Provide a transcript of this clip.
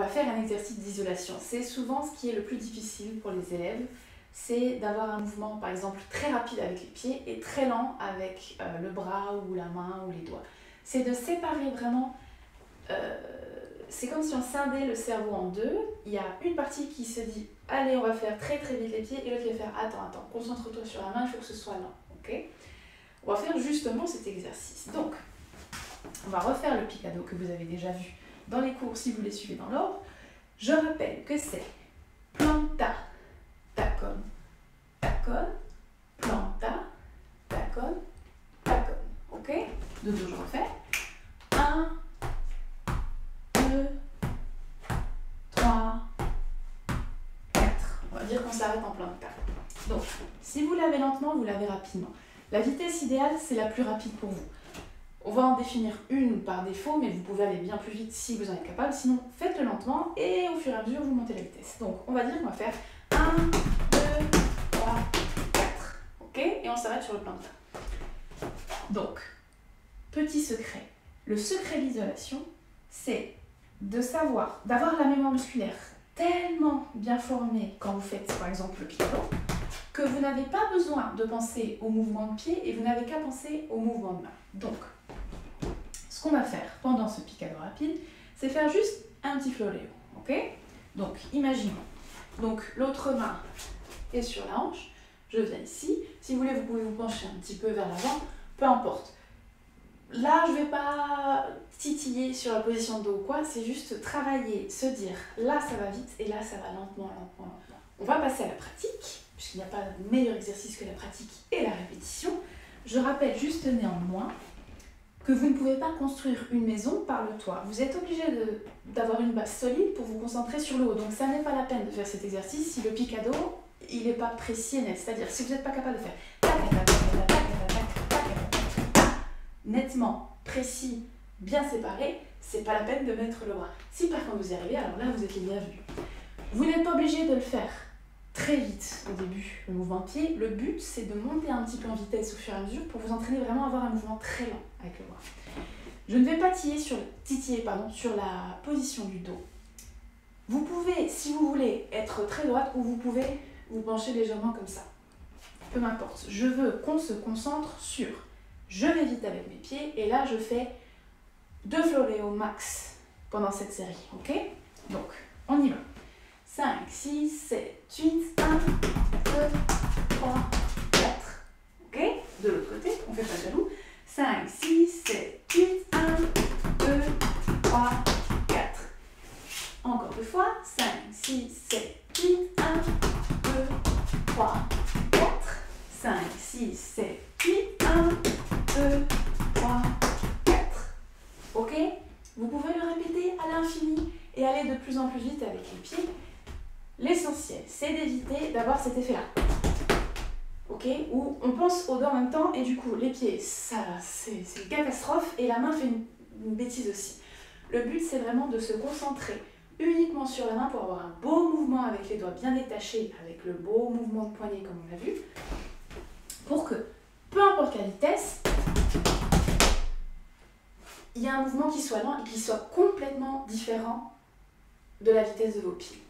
va faire un exercice d'isolation. C'est souvent ce qui est le plus difficile pour les élèves, c'est d'avoir un mouvement par exemple très rapide avec les pieds et très lent avec le bras ou la main ou les doigts. C'est de séparer vraiment, c'est comme si on scindait le cerveau en deux. Il y a une partie qui se dit allez on va faire très très vite les pieds et l'autre qui va faire attends, concentre-toi sur la main, il faut que ce soit lent. Okay, on va faire justement cet exercice. Donc, on va refaire le picado que vous avez déjà vu dans les cours si vous les suivez dans l'ordre. Je rappelle que c'est planta, tacon, tacon, planta, tacon, tacon. Ok? De dos, je refais. 1, 2, 3, 4. On va dire qu'on s'arrête en planta. Donc, si vous lavez lentement, vous lavez rapidement. La vitesse idéale, c'est la plus rapide pour vous. On va en définir une par défaut, mais vous pouvez aller bien plus vite si vous en êtes capable. Sinon, faites-le lentement et au fur et à mesure, vous montez la vitesse. Donc, on va dire qu'on va faire 1, 2, 3, 4. Ok? Et on s'arrête sur le planta. Donc, petit secret. Le secret de l'isolation, c'est de savoir, d'avoir la mémoire musculaire tellement bien formée quand vous faites, par exemple, le picado, que vous n'avez pas besoin de penser au mouvement de pied et vous n'avez qu'à penser au mouvement de main. Donc, ce qu'on va faire pendant ce picado rapide, c'est faire juste un petit floréo, ok? Donc, imaginons. Donc, l'autre main est sur la hanche, je viens ici. Si vous voulez, vous pouvez vous pencher un petit peu vers l'avant, peu importe. Là, je ne vais pas titiller sur la position de dos ou quoi, c'est juste travailler, se dire, là ça va vite et là ça va lentement. On va passer à la pratique, puisqu'il n'y a pas de meilleur exercice que la pratique et la répétition. Je rappelle juste néanmoins que vous ne pouvez pas construire une maison par le toit. Vous êtes obligé d'avoir une base solide pour vous concentrer sur le haut. Donc ça n'est pas la peine de faire cet exercice si le picado, il n'est pas précis et net. C'est-à-dire, si vous n'êtes pas capable de faire nettement, précis, bien séparé, c'est pas la peine de mettre le bras. Si par contre vous y arrivez, alors là vous êtes les bienvenus. Vous n'êtes pas obligé de le faire très vite au début, le mouvement de pied. Le but, c'est de monter un petit peu en vitesse au fur et à mesure pour vous entraîner vraiment à avoir un mouvement très lent avec le bras. Je ne vais pas titiller sur la position du dos. Vous pouvez, si vous voulez, être très droite ou vous pouvez vous pencher légèrement comme ça. Peu m'importe. Je veux qu'on se concentre sur je vais vite avec mes pieds et là je fais 2 floréos max pendant cette série. Ok? Donc, on y va. 5, 6, 7, 8, 1, 2, 3, 4. Ok? De l'autre côté, on fait pas jaloux. 5, 6, 7, 8, 1, 2, 3, 4. Encore deux fois. 5, 6, 7, 8, 1, 2, 3, 4. 5, 6, 7, 8, 1, 2, 3, 4. Ok? Vous pouvez le répéter à l'infini et aller de plus en plus vite avec les pieds. L'essentiel, c'est d'éviter d'avoir cet effet-là. Ok? Où on pense aux doigts en même temps et du coup, les pieds, ça, c'est une catastrophe et la main fait une bêtise aussi. Le but, c'est vraiment de se concentrer uniquement sur la main pour avoir un beau mouvement avec les doigts bien détachés, avec le beau mouvement de poignet comme on l'a vu, pour que, peu importe la vitesse, il y a un mouvement qui soit lent et qui soit complètement différent de la vitesse de vos pieds.